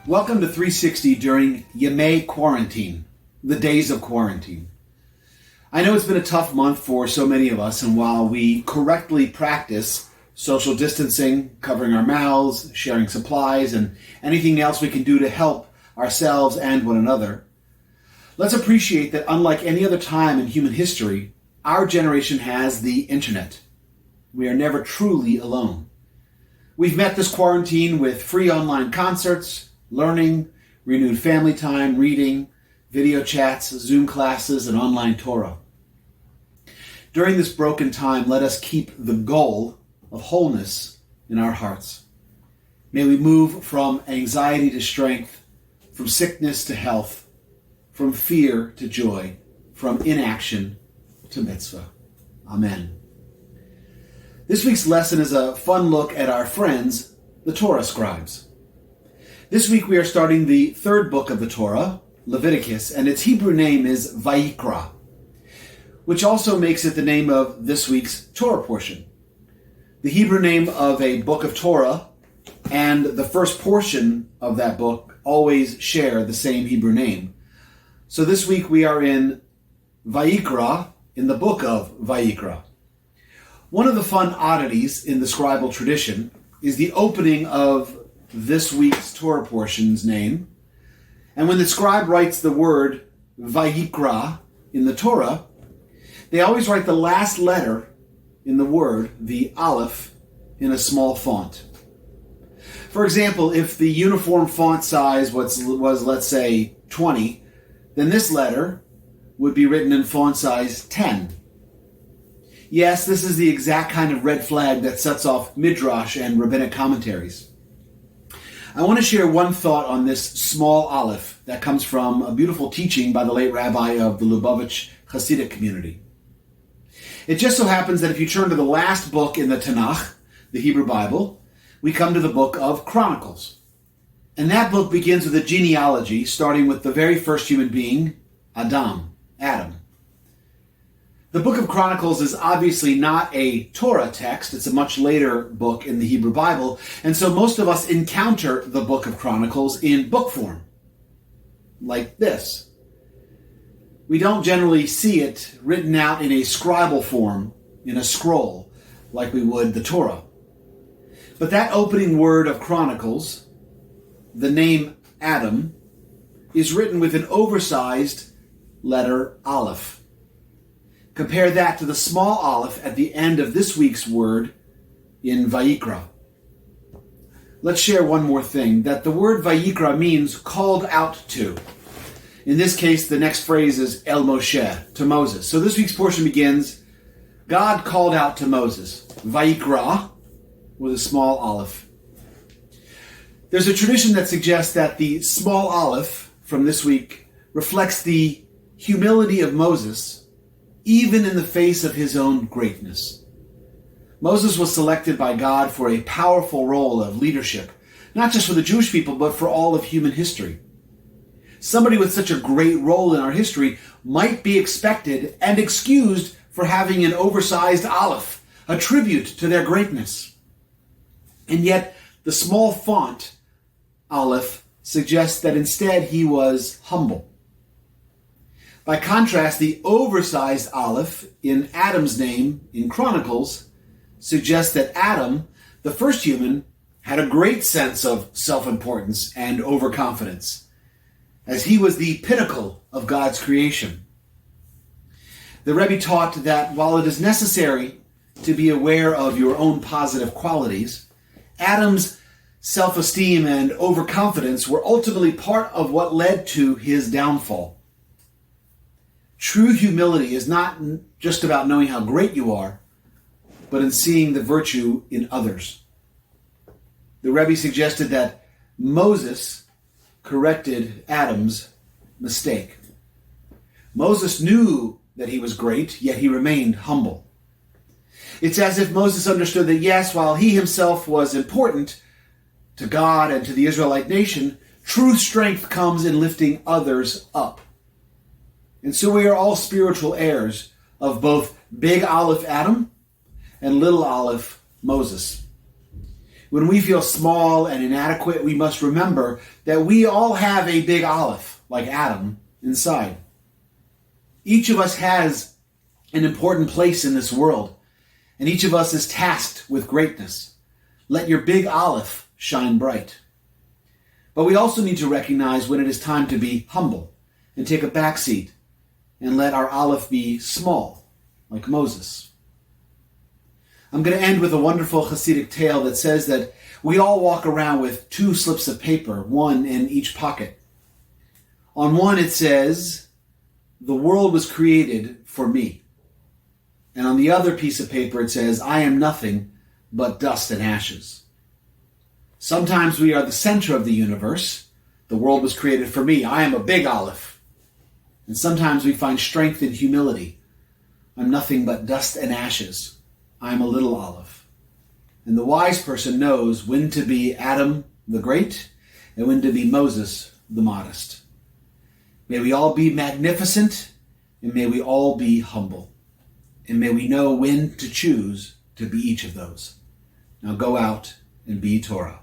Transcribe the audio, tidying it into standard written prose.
Welcome to 360 during Yemei Quarantine, the days of quarantine. I know it's been a tough month for so many of us, and while we correctly practice social distancing, covering our mouths, sharing supplies, and anything else we can do to help ourselves and one another, let's appreciate that unlike any other time in human history, our generation has the internet. We are never truly alone. We've met this quarantine with free online concerts, learning, renewed family time, reading, video chats, Zoom classes, and online Torah. During this broken time, let us keep the goal of wholeness in our hearts. May we move from anxiety to strength, from sickness to health, from fear to joy, from inaction to mitzvah. Amen. This week's lesson is a fun look at our friends, the Torah scribes. This week we are starting the third book of the Torah, Leviticus, and its Hebrew name is Vayikra, which also makes it the name of this week's Torah portion. The Hebrew name of a book of Torah and the first portion of that book always share the same Hebrew name. So this week we are in Vayikra, in the book of Vayikra. One of the fun oddities in the scribal tradition is the opening of this week's Torah portion's name. And when the scribe writes the word Vayikra in the Torah, they always write the last letter in the word, the Aleph, in a small font. For example, if the uniform font size was let's say, 20, then this letter would be written in font size 10. Yes, this is the exact kind of red flag that sets off midrash and rabbinic commentaries. I want to share one thought on this small aleph that comes from a beautiful teaching by the late rabbi of the Lubavitch Hasidic community. It just so happens that if you turn to the last book in the Tanakh, the Hebrew Bible, we come to the book of Chronicles. And that book begins with a genealogy, starting with the very first human being, Adam. The book of Chronicles is obviously not a Torah text. It's a much later book in the Hebrew Bible. And so most of us encounter the book of Chronicles in book form, like this. We don't generally see it written out in a scribal form, in a scroll, like we would the Torah. But that opening word of Chronicles, the name Adam, is written with an oversized letter Aleph. Compare that to the small aleph at the end of this week's word in Vayikra. Let's share one more thing, that the word Vayikra means called out to. In this case, the next phrase is El Moshe, to Moses. So this week's portion begins, God called out to Moses, Vayikra, with a small aleph. There's a tradition that suggests that the small aleph from this week reflects the humility of Moses, even in the face of his own greatness. Moses was selected by God for a powerful role of leadership, not just for the Jewish people, but for all of human history. Somebody with such a great role in our history might be expected and excused for having an oversized aleph, a tribute to their greatness. And yet, the small font aleph suggests that instead he was humble. By contrast, the oversized aleph in Adam's name in Chronicles suggests that Adam, the first human, had a great sense of self-importance and overconfidence, as he was the pinnacle of God's creation. The Rebbe taught that while it is necessary to be aware of your own positive qualities, Adam's self-esteem and overconfidence were ultimately part of what led to his downfall. True humility is not just about knowing how great you are, but in seeing the virtue in others. The Rebbe suggested that Moses corrected Adam's mistake. Moses knew that he was great, yet he remained humble. It's as if Moses understood that yes, while he himself was important to God and to the Israelite nation, true strength comes in lifting others up. And so we are all spiritual heirs of both Big Aleph Adam and Little Aleph Moses. When we feel small and inadequate, we must remember that we all have a big olive, like Adam, inside. Each of us has an important place in this world, and each of us is tasked with greatness. Let your big olive shine bright. But we also need to recognize when it is time to be humble and take a back seat and let our olive be small, like Moses. I'm going to end with a wonderful Hasidic tale that says that we all walk around with 2 slips of paper, one in each pocket. On one it says, "The world was created for me." And on the other piece of paper it says, "I am nothing but dust and ashes." Sometimes we are the center of the universe. The world was created for me. I am a big olive. And sometimes we find strength in humility. I'm nothing but dust and ashes. I am a little olive. And the wise person knows when to be Adam the Great and when to be Moses the Modest. May we all be magnificent, and may we all be humble. And may we know when to choose to be each of those. Now go out and be Torah.